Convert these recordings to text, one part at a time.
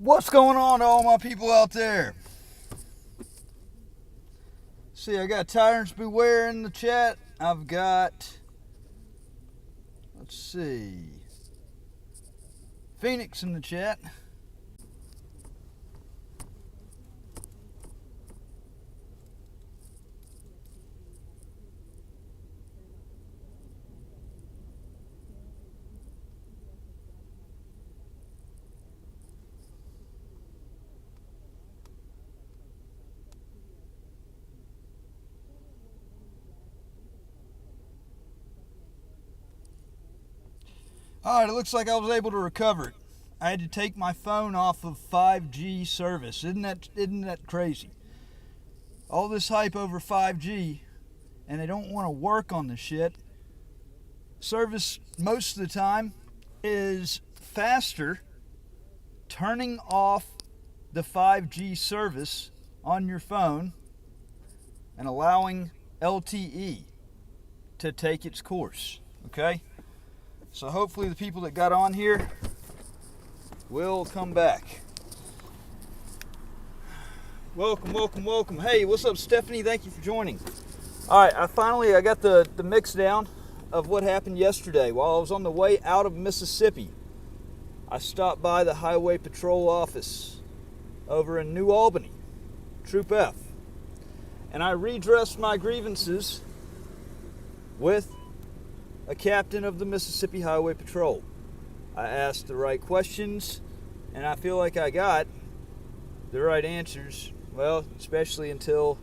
What's going on to all my people out there? See, I got Tyrants Beware in the chat. I've got, let's see, Phoenix in the chat. Alright, it looks like I was able to recover it. I had to take my phone off of 5G service. Isn't that crazy? All this hype over 5G, and they don't want to work on the shit. Service, most of the time, is faster turning off the 5G service on your phone and allowing LTE to take its course, okay? So hopefully the people that got on here will come back. Welcome. Hey, what's up, Stephanie? Thank you for joining. All right, I got the mix down of what happened yesterday. While I was on the way out of Mississippi, I stopped by the Highway Patrol office over in New Albany, Troop F, and I redressed my grievances with a captain of the Mississippi Highway Patrol. I asked the right questions, and I feel like I got the right answers. Well, especially until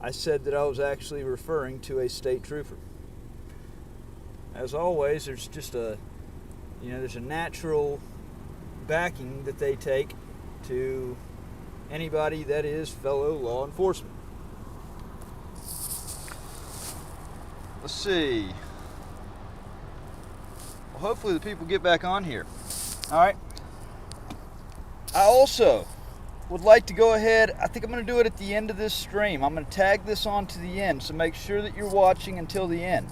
I said that I was actually referring to a state trooper. As always, there's just there's a natural backing that they take to anybody that is fellow law enforcement. Let's see. Hopefully the people get back on here. Alright. I also would like to go ahead, I think I'm going to do it at the end of this stream. I'm going to tag this on to the end, so make sure that you're watching until the end.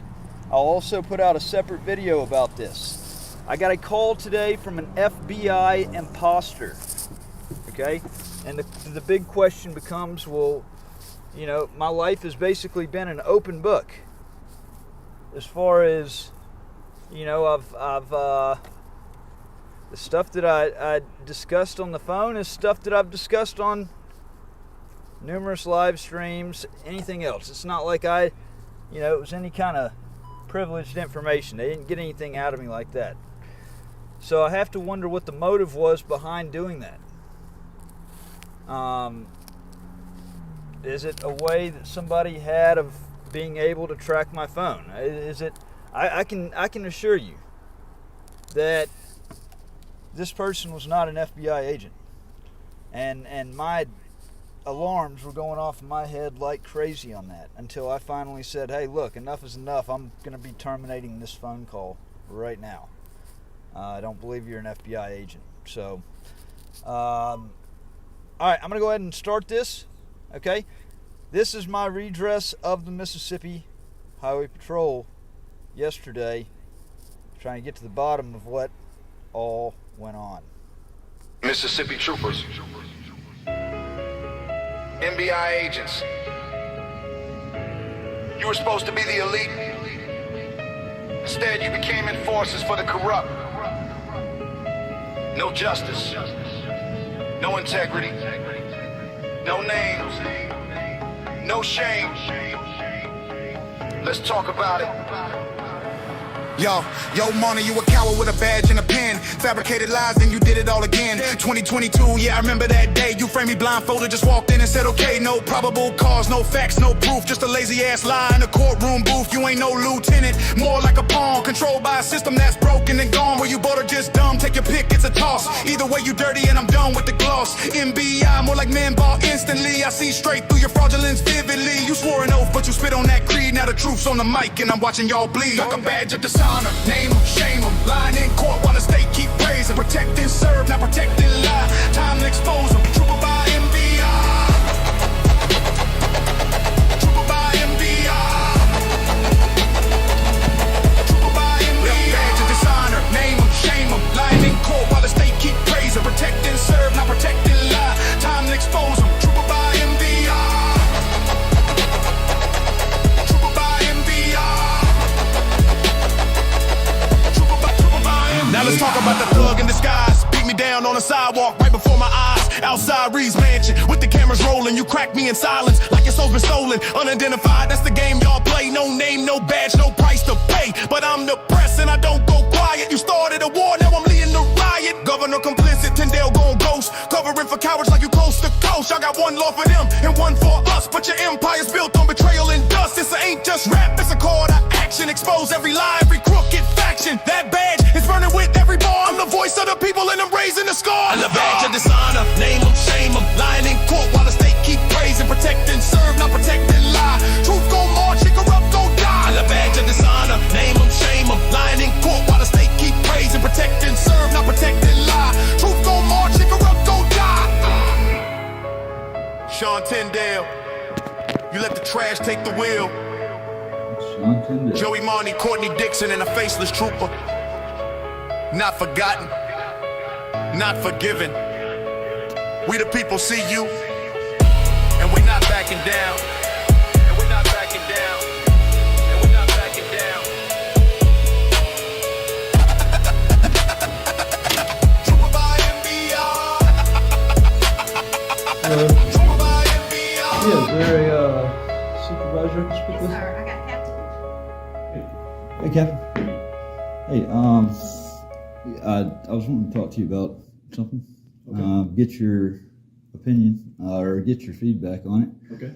I'll also put out a separate video about this. I got a call today from an FBI imposter. Okay? And the big question becomes, well, my life has basically been an open book. As far as the stuff that I discussed on the phone is stuff that I've discussed on numerous live streams, anything else. It's not like it was any kind of privileged information. They didn't get anything out of me like that. So I have to wonder what the motive was behind doing that. Is it a way that somebody had of being able to track my phone? Is it... I can assure you that this person was not an FBI agent, and my alarms were going off in my head like crazy on that until I finally said, hey, look, enough is enough. I'm going to be terminating this phone call right now. I don't believe you're an FBI agent. So, all right, I'm going to go ahead and start this, okay? This is my redress of the Mississippi Highway Patrol yesterday, trying to get to the bottom of what all went on. Mississippi troopers, FBI agents, you were supposed to be the elite. Instead, you became enforcers for the corrupt. No justice, no integrity, no names, no shame. Let's talk about it. Yo, Mona, you a coward with a badge and a pen. Fabricated lies, then you did it all again. 2022, yeah, I remember that day. You framed me blindfolded, just walked in and said, okay, no probable cause, no facts, no proof. Just a lazy ass lie in a courtroom booth. You ain't no lieutenant, more like a pawn. Controlled by a system that's broken and gone. Where you both are just dumb, take your pick, it's a toss. Either way, you dirty and I'm done with the gloss. MBI, more like men ball instantly. I see straight through your fraudulence vividly. You swore an oath, but you spit on that creed. Now the truth's on the mic and I'm watching y'all bleed. Like a badge of dishonor. Name them, shame them, lying in court while the state keep praising. Protect and serve, not protect and lie. Time to expose them. Trooper by MBI. Trooper by MBI. Trooper by MBI. Badge of dishonor. Name them, shame them, lying in court while the state keep praising. Protect and serve, not protect down on the sidewalk right before my eyes. Outside Reed's mansion with the cameras rolling. You crack me in silence like your soul's been stolen. Unidentified, that's the game y'all play. No name, no badge, no price to pay. But I'm the press and I don't go quiet. You started a war, now I'm leading the riot. Governor complicit, Tyndale gon' ghost. Covering for cowards like you coast to coast. Y'all got one law for them and one for us. But your empire's built on betrayal and dust. This ain't just rap, it's a call to action. Expose every lie, every crooked faction. That badge is burning with every bar. I'm the voice of the people and I'm raising the scar. I'm the badge of dishonor, name them, shame them. Lying in court while the state keep praising. Protect and serve, not protect and lie. Truth gon' march, and corrupt gon' die. I'm the badge of dishonor, name them, shame them. Lying in court while the state keep praising. Protect and serve, not protect and lie. Truth gon' march, and corrupt gon' die. Sean Tyndale, you let the trash take the wheel. Joey Marney, Courtney Dixon, and a faceless trooper. Not forgotten, not forgiven. We the people see you, and we're not backing down. And we're not backing down. And we're not backing down. Trooper by NBR. Trooper by NBR. Yeah, is there a supervisor I can speak with? Sir, I got Captain. Hey, Captain. Hey, I was wanting to talk to you about something. Okay. Get your opinion or get your feedback on it. Okay.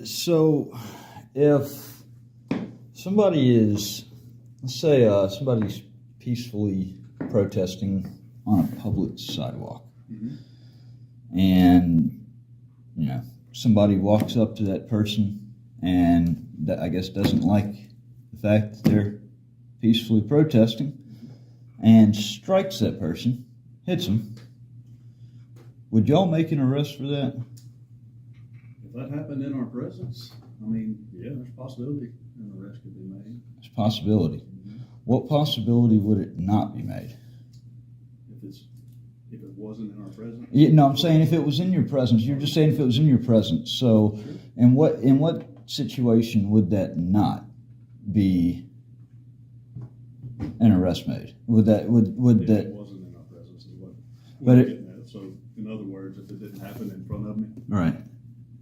So, if somebody is, let's say, somebody's peacefully protesting on a public sidewalk, and somebody walks up to that person and that I guess doesn't like the fact that they're peacefully protesting and strikes that person, hits them, would y'all make an arrest for that? If that happened in our presence, I mean, yeah, there's a possibility an arrest could be made. It's a possibility. What possibility would it not be made? If it wasn't in our presence. Yeah, no, I'm saying if it was in your presence. You're just saying if it was in your presence. So, Sure. in what situation would that not be an arrest made? Would If that? it wasn't in our presence, is what But we're it- getting at. So, in other words, if it didn't happen in front of me Right.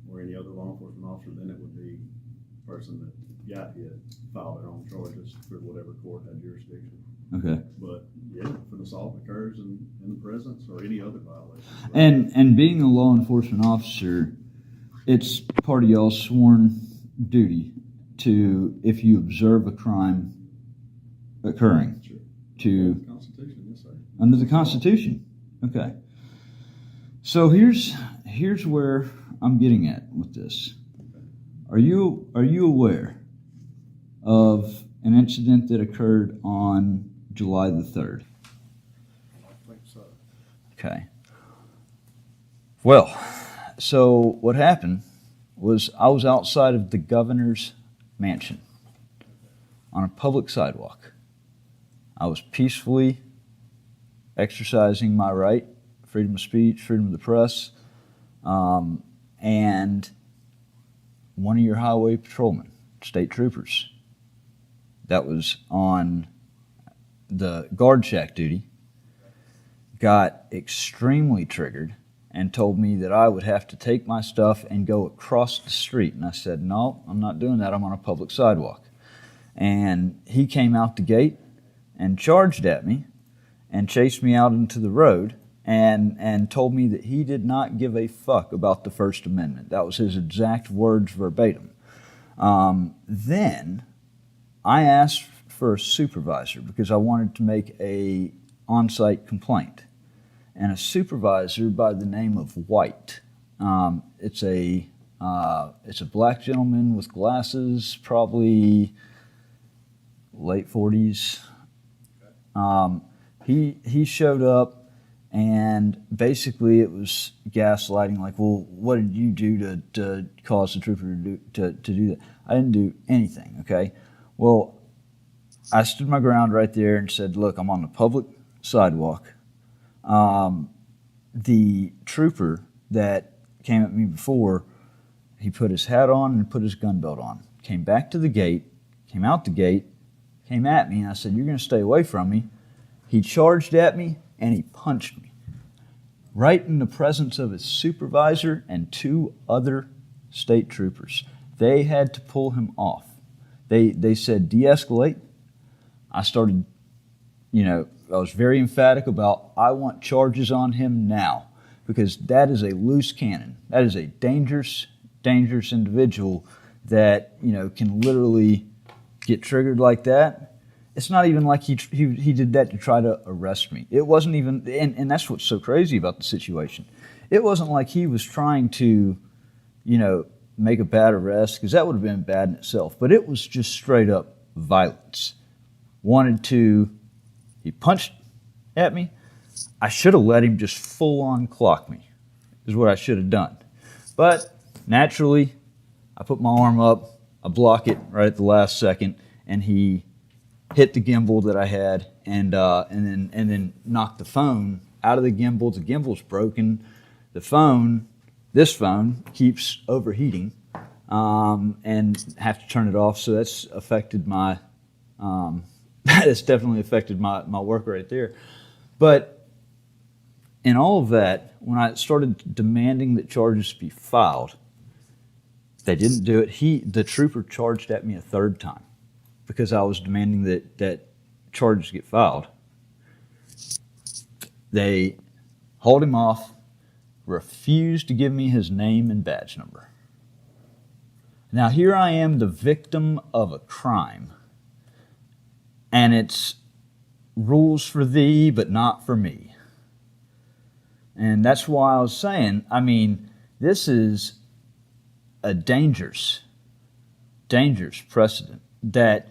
or any other law enforcement officer, then it would be the person that got hit filed their own charges for whatever court had jurisdiction. Okay. But yeah, if an assault occurs in the presence or any other violation. And being a law enforcement officer, it's part of y'all's sworn duty to, if you observe a crime occurring, Sure. to The Constitution, yes, sir. under the Constitution. Okay. So here's where I'm getting at with this. Are you aware of an incident that occurred on July the 3rd? I think so. Okay. Well, so what happened was I was outside of the governor's mansion on a public sidewalk. I was peacefully exercising my right, freedom of speech, freedom of the press, and one of your highway patrolmen, state troopers, that was on the guard shack duty, got extremely triggered and told me that I would have to take my stuff and go across the street. And I said, no, I'm not doing that. I'm on a public sidewalk. And he came out the gate and charged at me and chased me out into the road and told me that he did not give a fuck about the First Amendment. That was his exact words verbatim. Then I asked for a supervisor because I wanted to make a on-site complaint. And a supervisor by the name of White. It's a black gentleman with glasses, probably late 40s. He showed up, and basically it was gaslighting. Like, well, what did you do to cause the trooper to do that? I didn't do anything. Okay. Well, I stood my ground right there and said, look, I'm on the public sidewalk. The trooper that came at me before, he put his hat on and put his gun belt on. Came back to the gate, came out the gate, came at me, and I said, you're going to stay away from me. He charged at me and he punched me right in the presence of his supervisor and 2 other state troopers. They had to pull him off. They said, de-escalate. I started, I was very emphatic about, I want charges on him now, because that is a loose cannon. That is a dangerous, dangerous individual that, can literally get triggered like that. It's not even like he did that to try to arrest me. It wasn't even, and that's what's so crazy about the situation. It wasn't like he was trying to, make a bad arrest, because that would have been bad in itself. But it was just straight up violence. He punched at me. I should have let him just full on clock me, is what I should have done. But naturally, I put my arm up, I block it right at the last second, and he hit the gimbal that I had, and then knocked the phone out of the gimbal. The gimbal's broken. This phone keeps overheating, and have to turn it off. So that's affected my, that's definitely affected my work right there. But in all of that, when I started demanding that charges be filed, they didn't do it. The trooper charged at me a 3rd time because I was demanding that charges get filed. They hauled him off, refused to give me his name and badge number. Now here I am, the victim of a crime, and it's rules for thee but not for me. And that's why I was saying, this is a dangerous precedent that,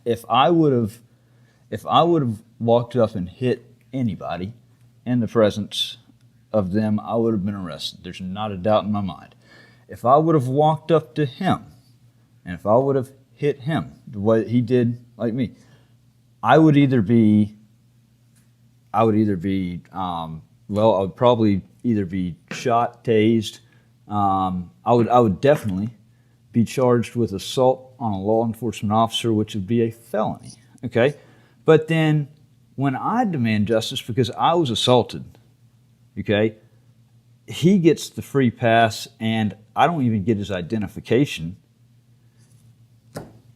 if I would have walked up and hit anybody in the presence of them, I would have been arrested. There's not a doubt in my mind. If I would have walked up to him, and if I would have hit him the way he did like me, I would probably either be shot, tased. I would definitely be charged with assault on a law enforcement officer, which would be a felony. Okay, but then when I demand justice because I was assaulted, okay, he gets the free pass, and I don't even get his identification.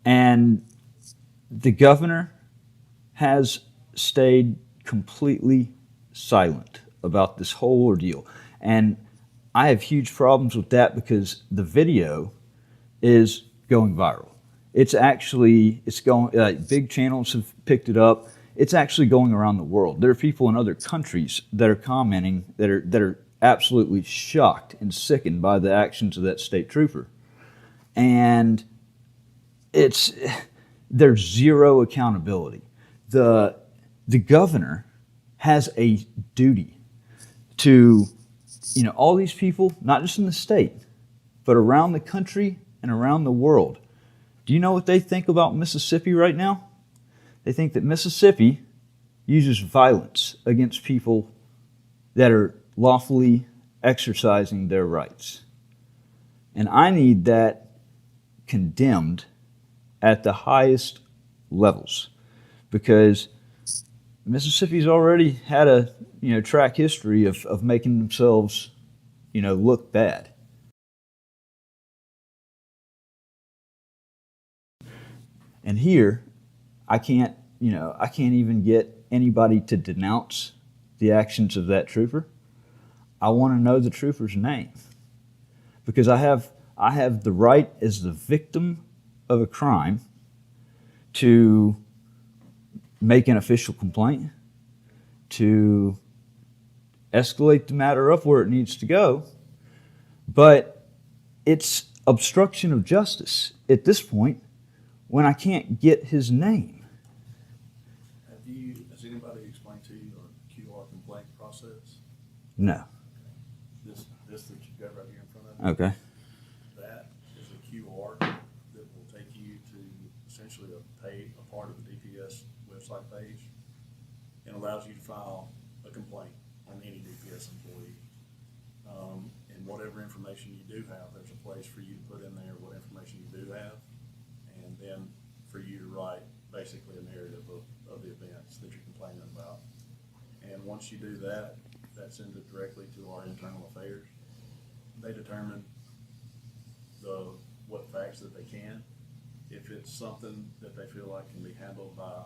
And the governor has stayed completely silent about this whole ordeal. And I have huge problems with that because the video is going viral. It's going, big channels have picked it up. It's actually going around the world. There are people in other countries that are commenting that are absolutely shocked and sickened by the actions of that state trooper. And there's zero accountability. The governor has a duty to, all these people, not just in the state, but around the country and around the world. Do you know what they think about Mississippi right now? They think that Mississippi uses violence against people that are lawfully exercising their rights. And I need that condemned at the highest levels, because Mississippi's already had a track history of making themselves look bad. And here, I can't even get anybody to denounce the actions of that trooper. I want to know the trooper's name, because I have the right as the victim of a crime to make an official complaint, to escalate the matter up where it needs to go, but it's obstruction of justice at this point when I can't get his name. Has anybody explained to you the QR complaint process? No. This that you've got right here in front of you? Okay. That is a QR that will take you to essentially a part of the DPS website page, and allows you to file a complaint on any DPS employee. And whatever information you do have, there's a place for you to put in there what information you do have, and then for you to write basically a narrative of the events that you're complaining And once you do that, that sends it directly to our internal affairs. They determine what facts that they can. If it's something that they feel like can be handled by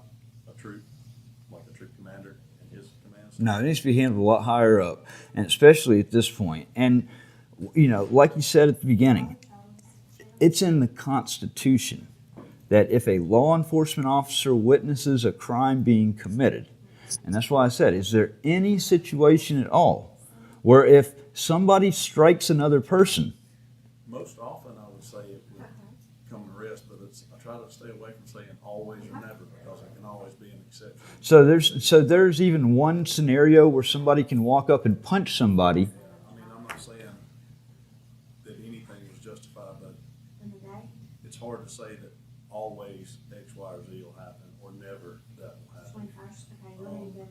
a troop, like a troop commander and his command center. No, it needs to be handled a lot higher up, and especially at this point. And, you know, like you said at the beginning, it's in the Constitution that if a law enforcement officer witnesses a crime being committed, and that's why I said, is there any situation at all where if somebody strikes another person, Most often, I would say it would come to rest, but I try to stay away from saying always or never, because it can always be an exception. so there's even one scenario where somebody can walk up and punch somebody. I mean, I'm not saying that anything was justified, but it's hard to say that always X, Y, or Z will happen, or never that will happen.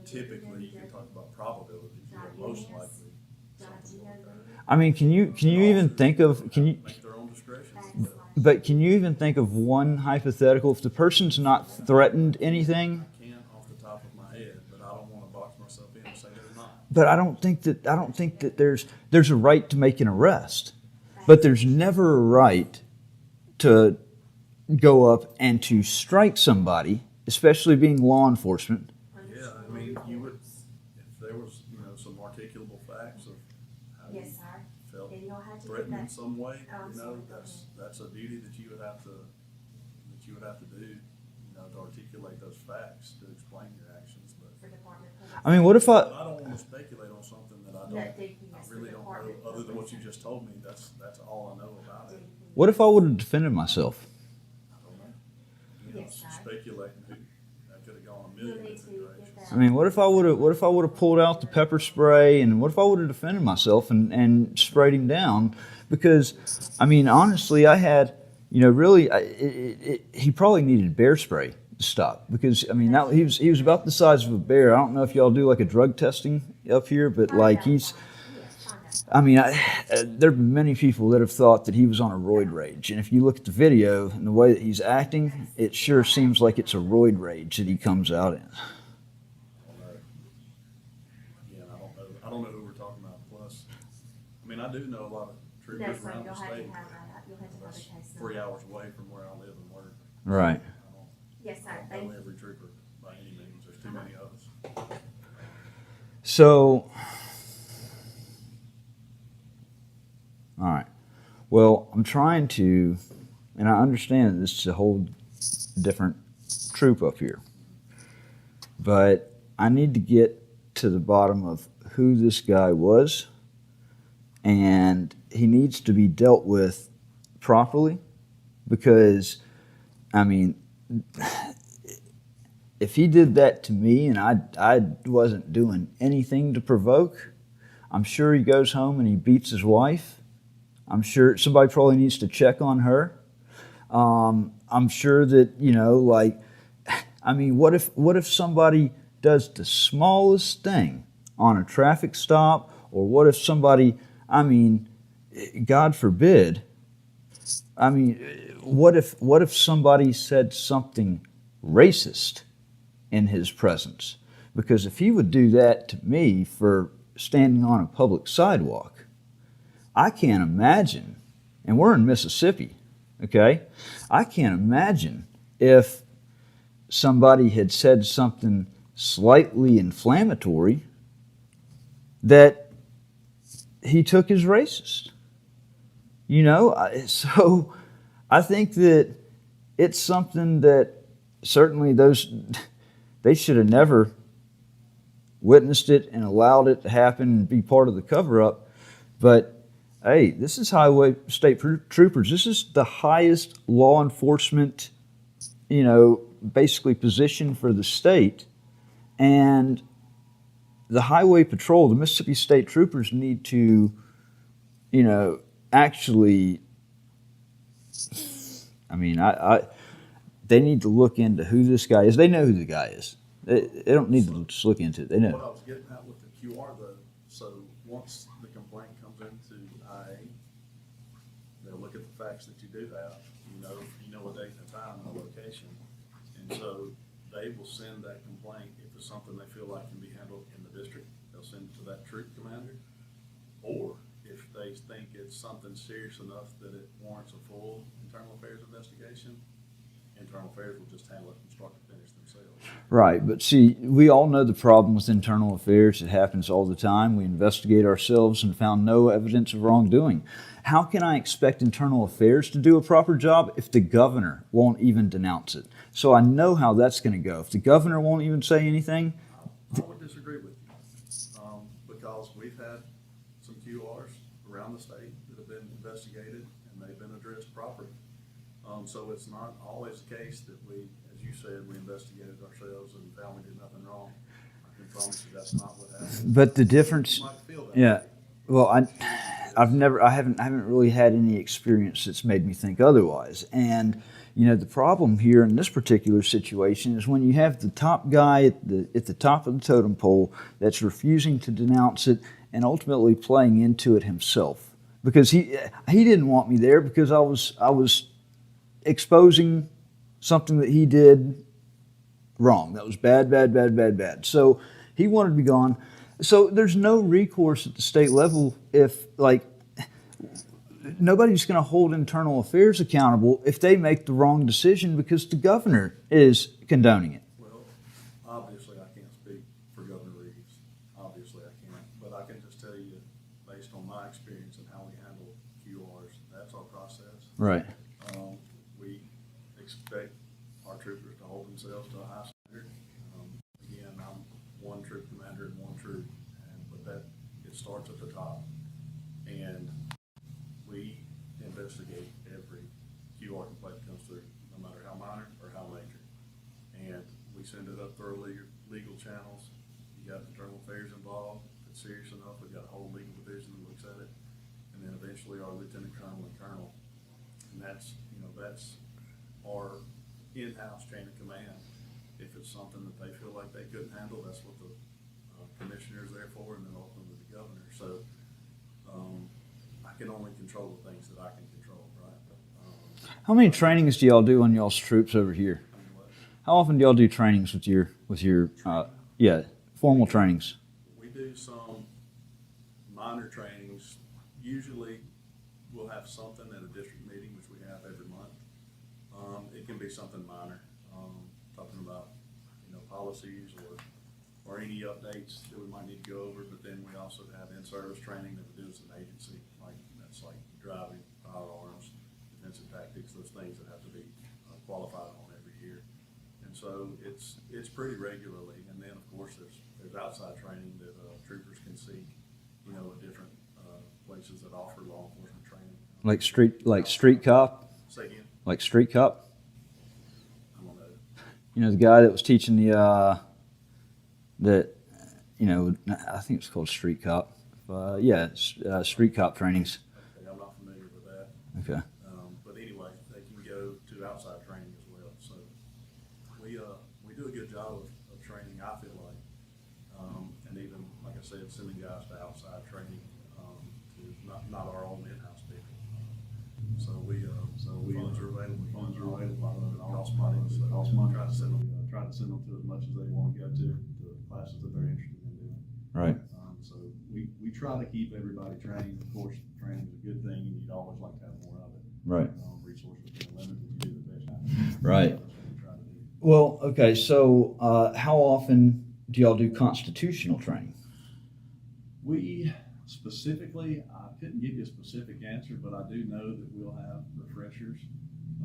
Typically, you can talk about probabilities, but most likely something will occur. I mean, can you even think of Make their own discretion. but can you even think of one hypothetical if the person's not threatened anything? I can't off the top of my head, but I don't want to box myself in and say they're not. But I don't think that there's a right to make an arrest, but there's never a right to go up and to strike somebody, especially being law enforcement. Yeah, I mean, you would, if there was, some articulable facts of how you felt threatened in some way, that's a duty that you would have to do, to articulate those facts, to explain your actions, but I mean, what if I don't want to speculate on something that I really don't know, other than what you just told me. That's all I know about it. what if I would have defended myself? I don't know. Speculating that could have gone a million different directions. I mean, what if I would have pulled out the pepper spray, and what if I would have defended myself and sprayed him down? Because, I mean, honestly, I had, he probably needed bear spray to stop, because I mean he was about the size of a bear. I don't know if y'all do like a drug testing up here, but like there have been many people that have thought that he was on a roid rage, and if you look at the video and the way that he's acting, it sure seems like it's a roid rage that he comes out in. Again, I don't know who we're talking about. Plus, I mean, I do know a lot of troopers around the state. That's 3 hours away from where I live and work. Right. Yes, sir. I don't know every trooper by any means. There's too many of us. So, all right. Well, I'm trying to, and I understand that this is a whole different troop up here, but I need to get to the bottom of who this guy was, and he needs to be dealt with properly, because, I mean, if he did that to me and I wasn't doing anything to provoke, I'm sure he goes home and he beats his wife. I'm sure somebody probably needs to check on her. I'm sure that, what if somebody does the smallest thing on a traffic stop, or what if somebody, God forbid, what if somebody said something racist in his presence? Because if he would do that to me for standing on a public sidewalk, I can't imagine, and we're in Mississippi, okay? I can't imagine if somebody had said something slightly inflammatory that he took as racist. So I think that it's something that certainly they should have never witnessed it and allowed it to happen and be part of the cover-up. But hey, this is Highway State Troopers. This is the highest law enforcement, basically position for the state. And the Highway Patrol, the Mississippi State Troopers, need to, actually, they need to look into who this guy is. They know who the guy is. They don't need to just look into it. They know. What I was getting at with the QR, though, so once the complaint comes into IA, they'll look at the facts that you do have. You know a date and a time and a location. And so they will send that complaint. If it's something they feel like can be handled in the district, they'll send it to that troop commander. Or if they think it's something serious enough that it warrants a full internal affairs investigation, internal affairs will just handle it from start to finish themselves. Right, but see, we all know the problem with internal affairs. It happens all the time. We investigate ourselves and found no evidence of wrongdoing. How can I expect internal affairs to do a proper job if the governor won't even denounce it? So I know how that's going to go. If the governor won't even say anything. I would disagree with you, because we've had some QRs around the state that have been investigated and they've been addressed properly. So it's not always the case that we, as you said, we investigated ourselves and found we did nothing wrong. I can promise you that's not what happened. But the difference, You might feel that yeah. way. Well, I haven't really had any experience that's made me think otherwise. And you know, the problem here in this particular situation is when you have the top guy at the top of the totem pole that's refusing to denounce it and ultimately playing into it himself, because he didn't want me there because I was exposing something that he did wrong. That was bad. So he wanted to be gone. So there's no recourse at the state level if, like, nobody's going to hold internal affairs accountable if they make the wrong decision because the governor is condoning it. Well, obviously I can't speak for Governor Reeves. Obviously I can't. But I can just tell you, based on my experience and how we handle QRs, that's our process. Right. We expect our troopers to hold themselves to a high standard. Again, I'm one troop commander and one troop, but it starts at the top. And we investigate every QR complaint that comes through, no matter how minor or how major. And we send it up through our legal channels. You got internal affairs involved. If it's serious enough, we've got a whole legal division that looks at it. And then eventually our lieutenant colonel and colonel. And that's our in-house chain of command. If it's something that they feel like they couldn't handle, that's what the commissioner is there for, and then ultimately the governor. So I can only control the things that I can control, right? How many trainings do y'all do on y'all's troops over here? I mean, what? How often do y'all do trainings with your formal trainings? We do some minor trainings. Usually we'll have something at a district meeting, which we have every month. It can be something minor, talking about, policies or any updates that we might need to go over. But then we also have in-service training that we do as an agency, that's like driving, firearms, defensive tactics, those things that have to be qualified on every year. And so it's pretty regularly. And then of course there's outside training that troopers can seek, at different places that offer law enforcement training. Like street cop? Say again? Like street cop? I don't know. You know, the guy that was teaching I think it's called street cop. Street cop trainings. Okay, I'm not familiar with that. Okay. But anyway, they can go to outside training as well. So we do a good job of training, I feel like. And even, like I said, sending guys to outside training, to not our own in-house people. So funds are available. Funds are available. It costs money. So try to send them to as much as they want to go to the classes that they're interested in doing. Right. So we try to keep everybody trained. Of course, training is a good thing, and you'd always like to have more of it. Right. Resources being limited, you do the best you can. Right. That's what we try to do. Well, okay, so how often do y'all do constitutional training? We specifically, I couldn't give you a specific answer, but I do know that we'll have refreshers.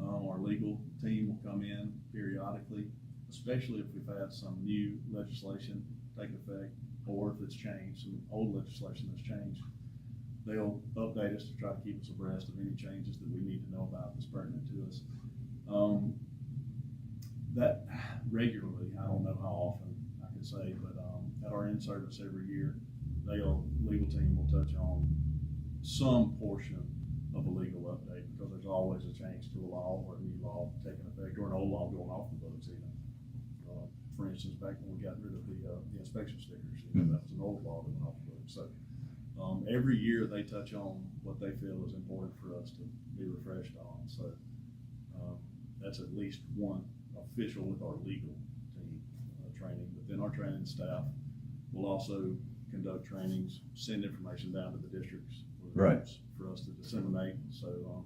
Our legal team will come in periodically, especially if we've had some new legislation take effect or if it's changed, some old legislation that's changed. They'll update us to try to keep us abreast of any changes that we need to know about that's pertinent to us. That regularly, I don't know how often I can say, but at our in-service every year, legal team will touch on some portion of a legal update because there's always a change to a law or a new law taking effect or an old law going off the books even. For instance, back when we got rid of the inspection stickers, that was an old law that went off the books. So every year they touch on what they feel is important for us to be refreshed on. So that's at least one official with our legal team training, but then our training staff will also conduct trainings, send information down to the districts Right. for us to disseminate. So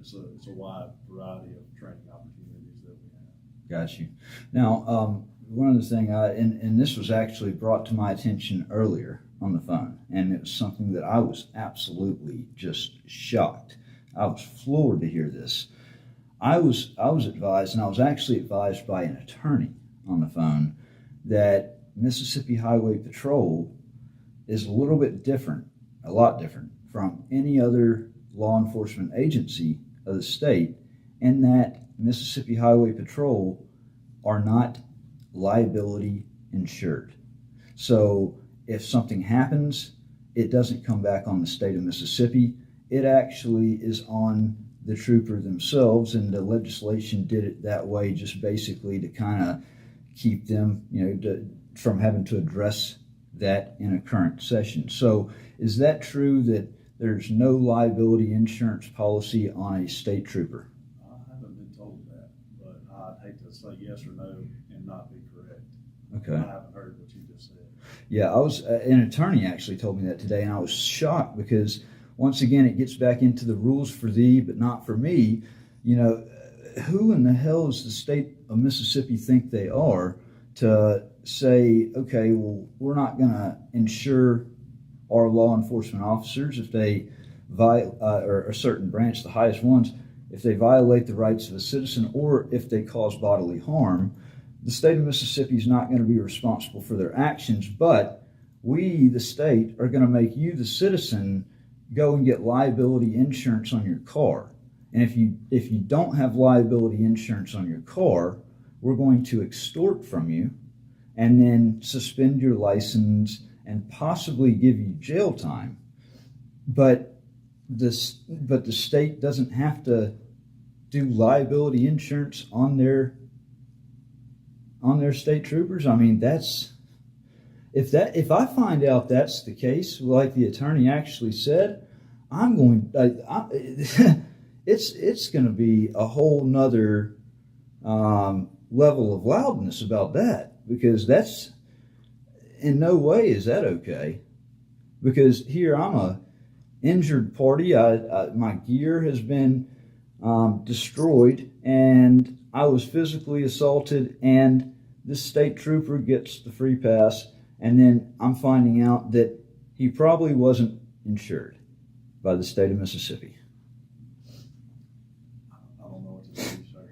it's a wide variety of training opportunities that we have. Got you. Now, one other thing, and this was actually brought to my attention earlier on the phone, and it was something that I was absolutely just shocked. I was floored to hear this. I was advised, and I was actually advised by an attorney on the phone, that Mississippi Highway Patrol is a little bit different, a lot different from any other law enforcement agency of the state, and that Mississippi Highway Patrol are not liability insured. So if something happens, it doesn't come back on the state of Mississippi. It actually is on the trooper themselves, and the legislation did it that way just basically to kind of keep them, from having to address that in a current session. So is that true that there's no liability insurance policy on a state trooper? I haven't been told that, but I'd hate to say yes or no and not be correct. Okay. I haven't heard what you just said. Yeah, I was an attorney actually told me that today, and I was shocked because once again it gets back into the rules for thee but not for me. Who in the hell does the state of Mississippi think they are to say, okay, well, we're not going to insure our law enforcement officers if they or a certain branch, the highest ones, if they violate the rights of a citizen or if they cause bodily harm. The state of Mississippi is not going to be responsible for their actions, but we, the state, are going to make you, the citizen, go and get liability insurance on your car. And if you don't have liability insurance on your car, we're going to extort from you and then suspend your license and possibly give you jail time. But the state doesn't have to do liability insurance on their state troopers. I mean, if I find out that's the case, like the attorney actually said, it's going to be a whole nother level of loudness about that, because that's in no way is that okay. Because here I'm a injured party. My gear has been destroyed, and I was physically assaulted, and this state trooper gets the free pass, and then I'm finding out that he probably wasn't insured by the state of Mississippi. I don't know what to tell you, sir.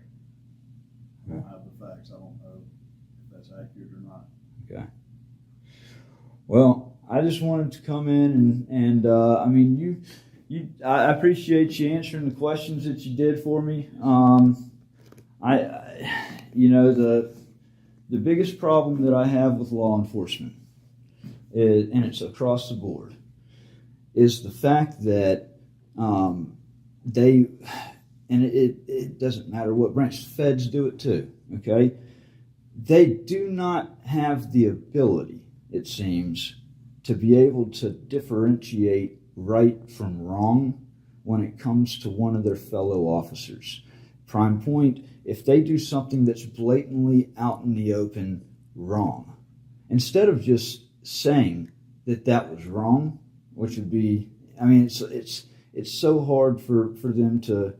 I don't have the facts. I don't know if that's accurate or not. Okay. Well, I just wanted to come in and I mean, I appreciate you answering the questions that you did for me. The biggest problem that I have with law enforcement is, and it's across the board, is the fact that it doesn't matter what branch, feds do it too, okay? They do not have the ability, it seems, to be able to differentiate right from wrong when it comes to one of their fellow officers. Prime point, if they do something that's blatantly out in the open wrong, instead of just saying that was wrong, which would be, I mean, it's so hard for them to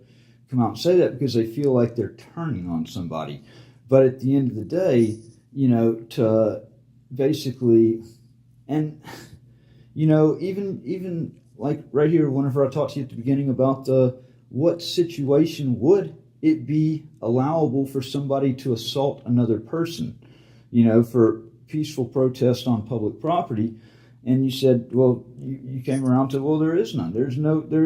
come out and say that because they feel like they're turning on somebody. But at the end of the day, to basically, and even like right here, whenever I talked to you at the beginning about what situation would it be allowable for somebody to assault another person, for peaceful protest on public property, and you said, well, you came around to, well, there is none. There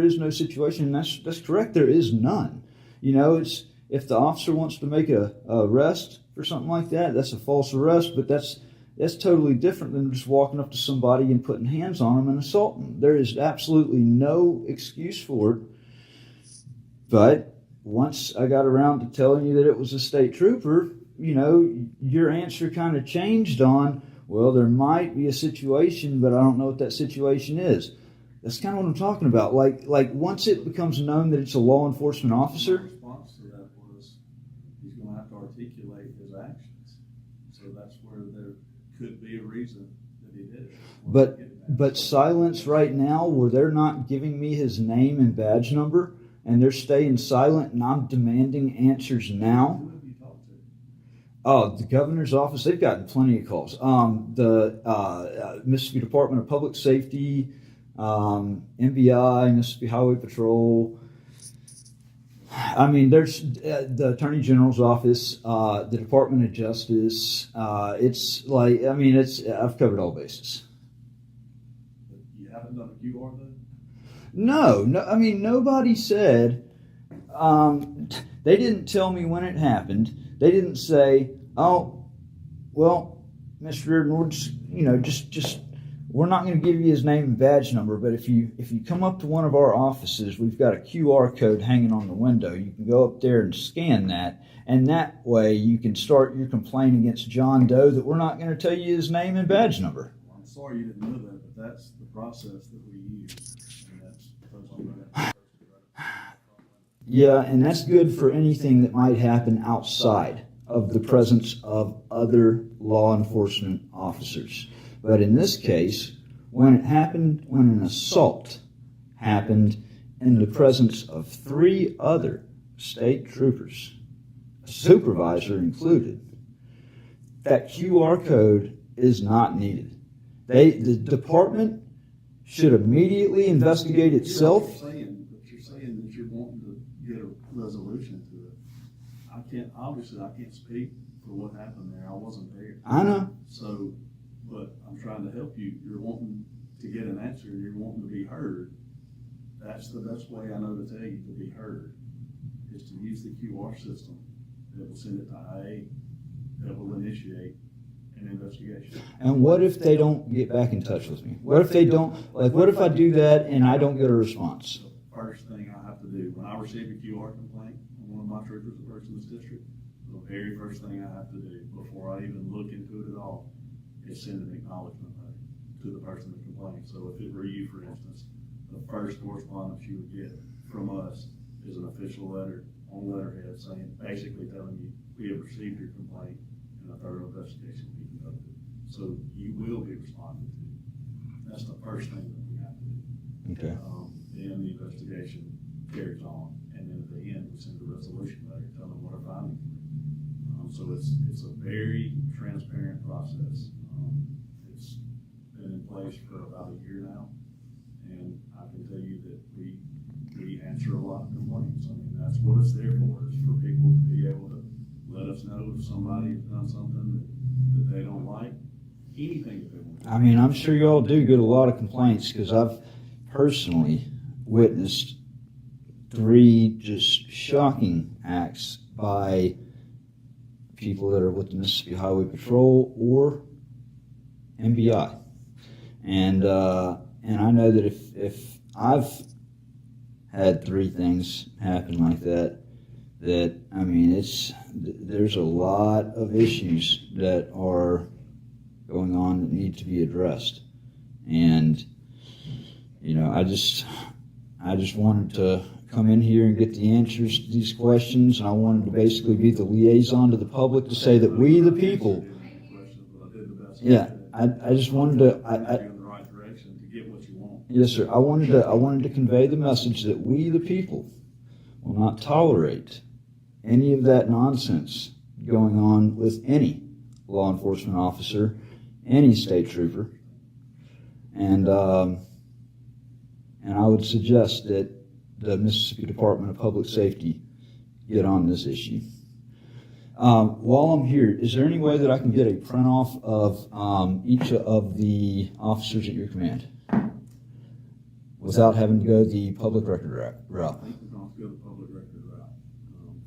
is no situation, and that's correct. There is none. It's if the officer wants to make a arrest for something like that, that's a false arrest, but that's totally different than just walking up to somebody and putting hands on them and assaulting them. There is absolutely no excuse for it. But once I got around to telling you that it was a state trooper, your answer kind of changed on, well, there might be a situation, but I don't know what that situation is. That's kind of what I'm talking about. Like once it becomes known that it's a law enforcement officer. My response to that was, he's going to have to articulate his actions. So that's could be a reason that he did it. But silence right now, where they're not giving me his name and badge number, and they're staying silent, and I'm demanding answers now. Who have you talked to? Oh, the governor's office, they've gotten plenty of calls. The Mississippi Department of Public Safety, MBI, Mississippi Highway Patrol. I mean, there's the Attorney General's office, the Department of Justice. It's like, I mean, I've covered all bases. But you haven't done a QR though? No, I mean, nobody said, they didn't tell me when it happened. They didn't say, oh, well, Mr. Reardon, we're just we're not going to give you his name and badge number, but if you come up to one of our offices, we've got a QR code hanging on the window. You can go up there and scan that, and that way you can start your complaint against John Doe that we're not going to tell you his name and badge number. Well, I'm sorry you didn't know that, but that's the process that we use. And that's because I'm right. Yeah, and that's good for anything that might happen outside of the presence of other law enforcement officers. But in this case, when an assault happened in the presence of 3 other state troopers, a supervisor included, that QR code is not needed. The department should immediately investigate itself. But you're saying that you're wanting to get a resolution to it. I can't speak for what happened there. I wasn't there. I know. So, but I'm trying to help you. You're wanting to get an answer. You're wanting to be heard. That's the best way I know to tell you to be heard, is to use the QR system that will send it to IA, that will initiate an investigation. And what if they don't get back in touch with me? What if they don't, what if I do that and I don't get a response? The first thing I have to do, when I receive a QR complaint on one of my troopers that works in this district, the very first thing I have to do before I even look into it at all is send an acknowledgement letter to the person that complained. So if it were you, for instance, the first correspondence you would get from us is an official letter on letterhead saying, basically telling you, we have received your complaint and a thorough investigation will be conducted. So you will be responded to. That's the first thing that we have to do. Okay. Then the investigation carries on, and then at the end, we send a resolution letter telling what our findings were. So it's a very transparent process. It's been in place for about a year now, and I can tell you that we answer a lot of complaints. I mean, that's what it's there for, is for people to be able to let us know if somebody has done something that they don't like, anything that they want. I mean, I'm sure y'all do get a lot of complaints, because I've personally witnessed 3 just shocking acts by people that are with the Mississippi Highway Patrol or MBI. And I know that if I've had 3 things happen like that, I mean, there's a lot of issues that are going on that need to be addressed. And, I just wanted to come in here and get the answers to these questions, and I wanted to basically be the liaison to the public to say that we, the people, yeah, I just wanted to, you're in the right direction to get what you want. Yes, sir. I wanted to convey the message that we, the people, will not tolerate any of that nonsense going on with any law enforcement officer, any state trooper, and I would suggest that the Mississippi Department of Public Safety get on this issue. While I'm here, is there any way that I can get a print-off of each of the officers at your command without having to go the public record route? I think we're going to go the public record route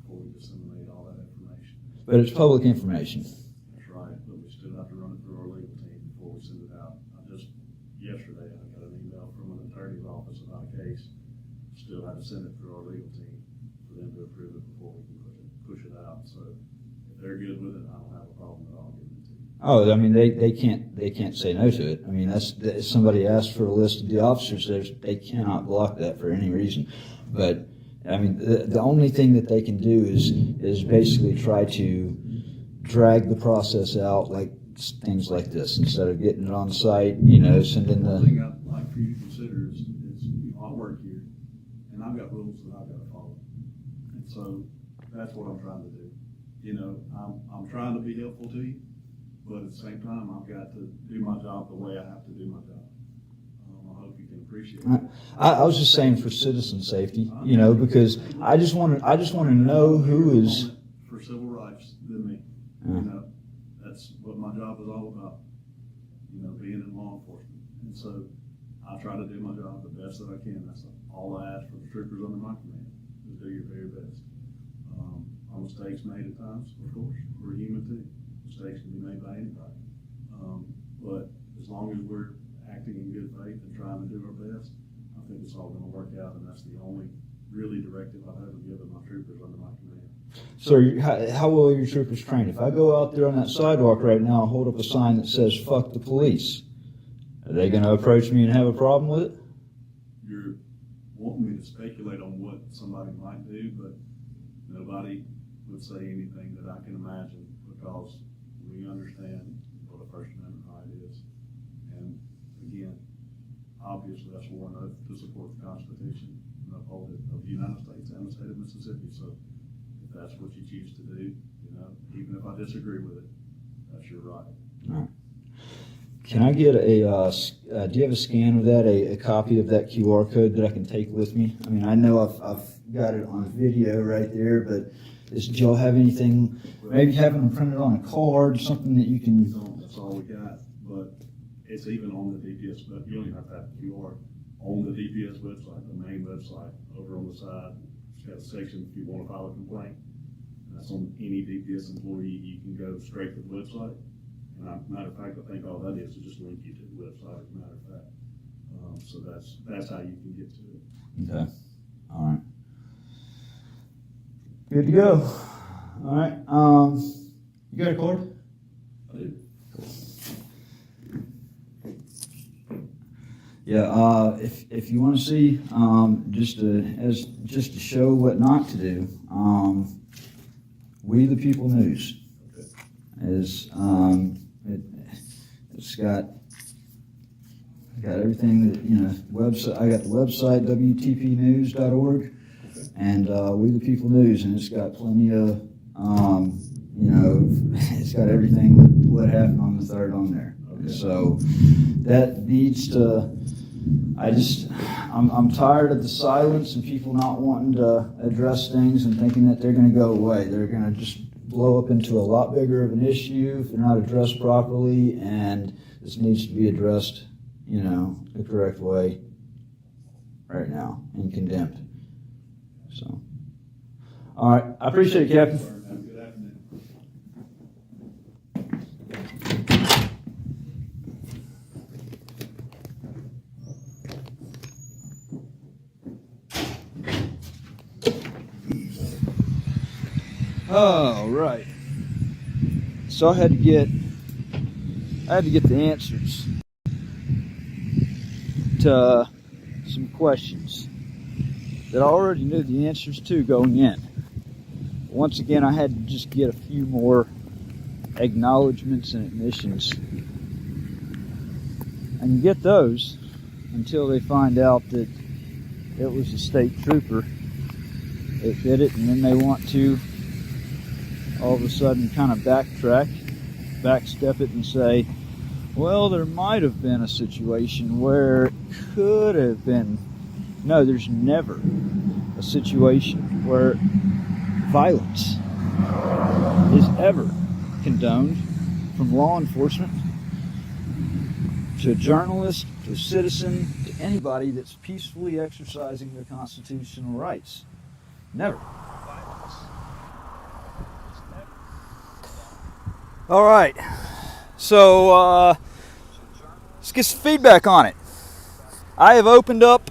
before we disseminate all that information. But it's public information. That's right, but we still have to run it through our legal team before we send it out. Yesterday, I got an email from an attorney's office about a case. Still have to send it through our legal team for them to approve it before we can push it out. So if they're good with it, I don't have a problem at all giving it to you. Oh, I mean, they can't say no to it. I mean, if somebody asks for a list of the officers, they cannot block that for any reason. But I mean, the only thing that they can do is basically try to drag the process out, like things like this instead of getting it on site, you know, sending One the. thing I'd like for you to consider is, you know, I work here, and I've got rules that I've got to follow. And so that's what I'm trying to do. You know, I'm trying to be helpful to you, but at the same time, I've got to do my job the way I have to do my job. I hope you can appreciate it. I was just saying for citizen safety, you know, because I just want to know who is. For civil rights than me. Yeah. You know, that's what my job is all about. You know, being in law enforcement. And so I try to do my job the best that I can. That's all I ask for the troopers under my command, is do your very best. Are mistakes made at times? Of course. We're human too. Mistakes can be made by anybody. But as long as we're acting in good faith and trying to do our best, I think it's all going to work out, and that's the only really directive I've ever given my troopers under my command. So how well are your troopers trained? If I go out there on that sidewalk right now and hold up a sign that says "fuck the police," are they going to approach me and have a problem with it? You're wanting me to speculate on what somebody might do, but nobody would say anything that I can imagine, because we understand what a First Amendment right is. And again, obviously I swore an oath to support the Constitution and uphold it of the United States and the state of Mississippi. So if that's what you choose to do, you know, even if I disagree with it, that's your right. All right. Can I get do you have a scan of that, a copy of that QR code that I can take with me? I mean, I know I've got it on video right there, but do y'all have anything, maybe having them printed on a card, something that you can... That's all we got, but it's even on the DPS, but you don't even have to have a QR. On the DPS website, the main website, over on the side, it's got a section if you want to file a complaint. And that's on any DPS employee. You can go straight to the website. And matter of fact, I think all that is just link you to the website, as a matter of fact. So that's how you can get to it. Okay. All right. Good to go. All right. You got a card? I do. Yeah. If you want to see, just to show what not to do, We the People News is it's got everything that, you know, website. I got the website wtpnews.org and We the People News, and it's got plenty of you know, it's got everything what happened on the 3rd on there. Okay. So that needs to. I'm tired of the silence and people not wanting to address things and thinking that they're going to go away. They're going to just blow up into a lot bigger of an issue if they're not addressed properly, and this needs to be addressed, you know, the correct way right now and condemned. So, all right, I appreciate it, Captain. Have a good afternoon. All right. So I had to get the answers to some questions that I already knew the answers to going in. Once again, I had to just get a few more acknowledgments and admissions. And you get those until they find out that it was a state trooper that did it, and then they want to all of a sudden kind of backstep it and say, well, there might have been a situation where it could have been. No, there's never a situation where violence is ever condoned, from law enforcement to a journalist, to a citizen, to anybody that's peacefully exercising their constitutional rights. Never. All right, so let's get some feedback on it. I have opened up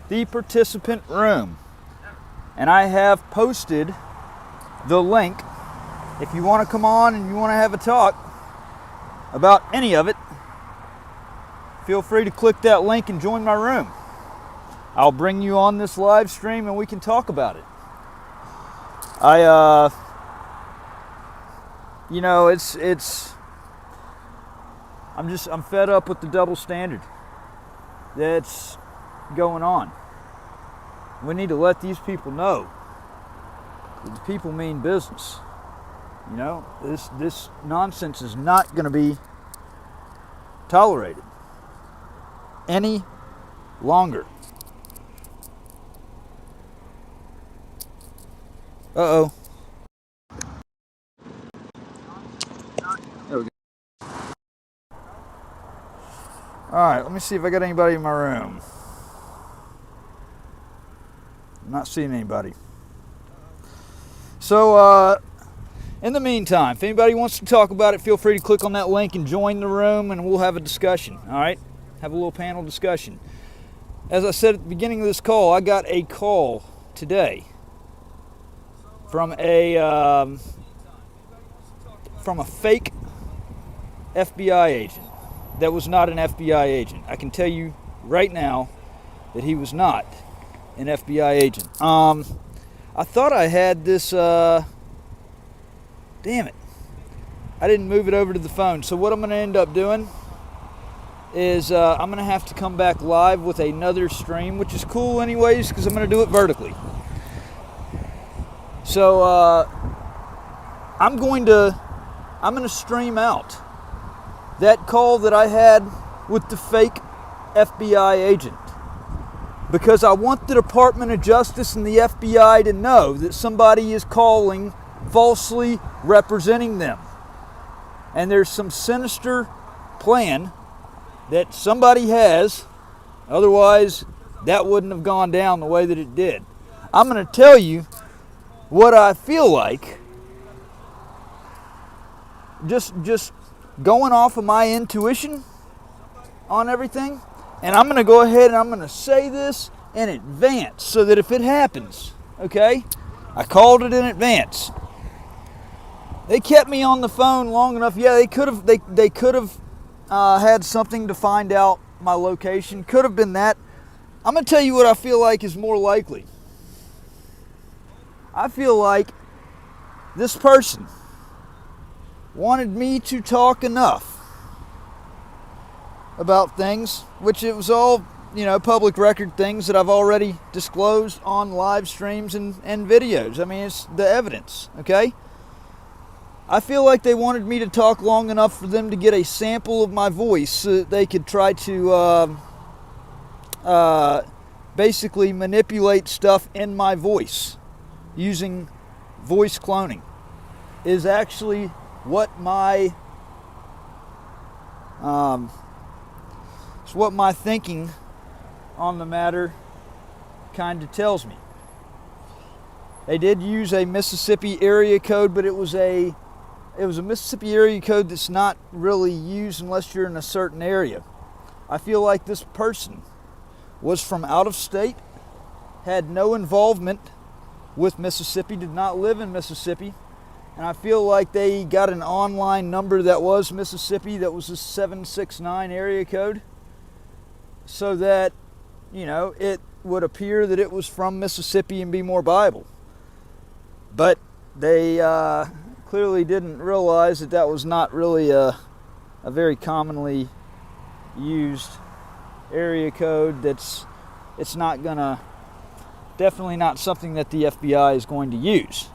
the participant room, and I have posted the link. If you want to come on and you want to have a talk about any of it, feel free to click that link and join my room. I'll bring you on this live stream and we can talk about it. You know, it's I'm fed up with the double standard that's going on. We need to let these people know that the people mean business. You know, this nonsense is not going to be tolerated any longer. Uh-oh. There we go. Alright, let me see if I got anybody in my room. I'm not seeing anybody. So, in the meantime, if anybody wants to talk about it, feel free to click on that link and join the room, and we'll have a discussion, alright? Have a little panel discussion. As I said at the beginning of this call, I got a call today from a fake FBI agent that was not an FBI agent. I can tell you right now that he was not an FBI agent. I thought I had this, damn it. I didn't move it over to the phone. So what I'm going to end up doing is I'm going to have to come back live with another stream, which is cool anyways because I'm going to do it vertically. So I'm going to stream out that call that I had with the fake FBI agent because I want the Department of Justice and the FBI to know that somebody is calling falsely representing them. And there's some sinister plan that somebody has, otherwise that wouldn't have gone down the way that it did. I'm going to tell you what I feel like, just going off of my intuition on everything, and I'm going to go ahead and I'm going to say this in advance so that if it happens, okay, I called it in advance. They kept me on the phone long enough. Yeah, they could have had something to find out my location. Could have been that. I'm going to tell you what I feel like is more likely. I feel like this person wanted me to talk enough about things, which it was all, you know, public record things that I've already disclosed on live streams and videos. I mean, it's the evidence, okay? I feel like they wanted me to talk long enough for them to get a sample of my voice so that they could try to basically manipulate stuff in my voice using voice cloning is actually what my it's what my thinking on the matter kind of tells me. They did use a Mississippi area code, but it was a Mississippi area code that's not really used unless you're in a certain area. I feel like this person was from out of state, had no involvement with Mississippi, did not live in Mississippi, and I feel like they got an online number that was Mississippi, that was a 769 area code, so that, you know, it would appear that it was from Mississippi and be more Bible. But they clearly didn't realize that that was not really a very commonly used area code. It's not gonna, definitely not something that the FBI is going to use.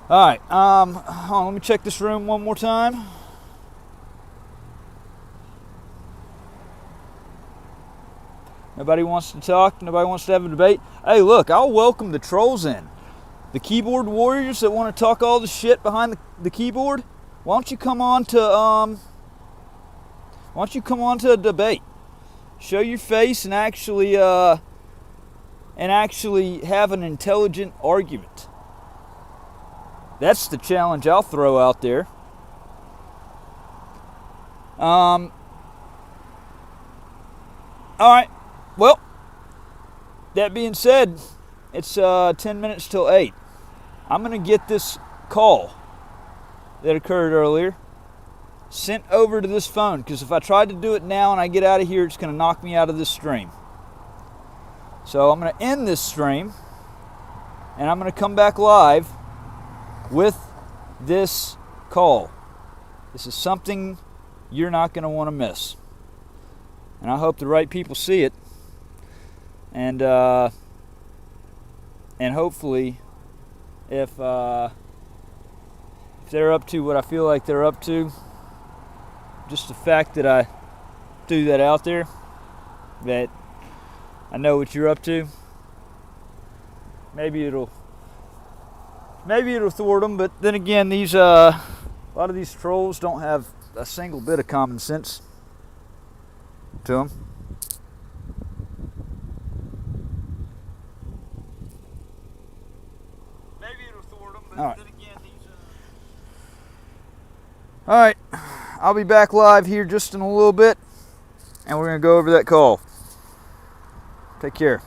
All right, hold on, let me check this room one more time. Nobody wants to talk, nobody wants to have a debate. Hey, look, I'll welcome the trolls in. The keyboard warriors that want to talk all the shit behind the keyboard, why don't you come on to a debate? Show your face and actually have an intelligent argument. That's the challenge I'll throw out there. All right. Well, that being said, it's 10 minutes till 8. I'm going to get this call that occurred earlier sent over to this phone, because if I try to do it now and I get out of here, it's going to knock me out of this stream. So I'm going to end this stream, and I'm going to come back live with this call. This is something you're not going to want to miss. And I hope the right people see it. And hopefully, if they're up to what I feel like they're up to, just the fact that I threw that out there, that I know what you're up to, maybe it'll thwart them. But then again, these a lot of these trolls don't have a single bit of common sense to them. Maybe it'll thwart them, but then again, these. All right, I'll be back live here just in a little bit, and we're gonna go over that call. Take care.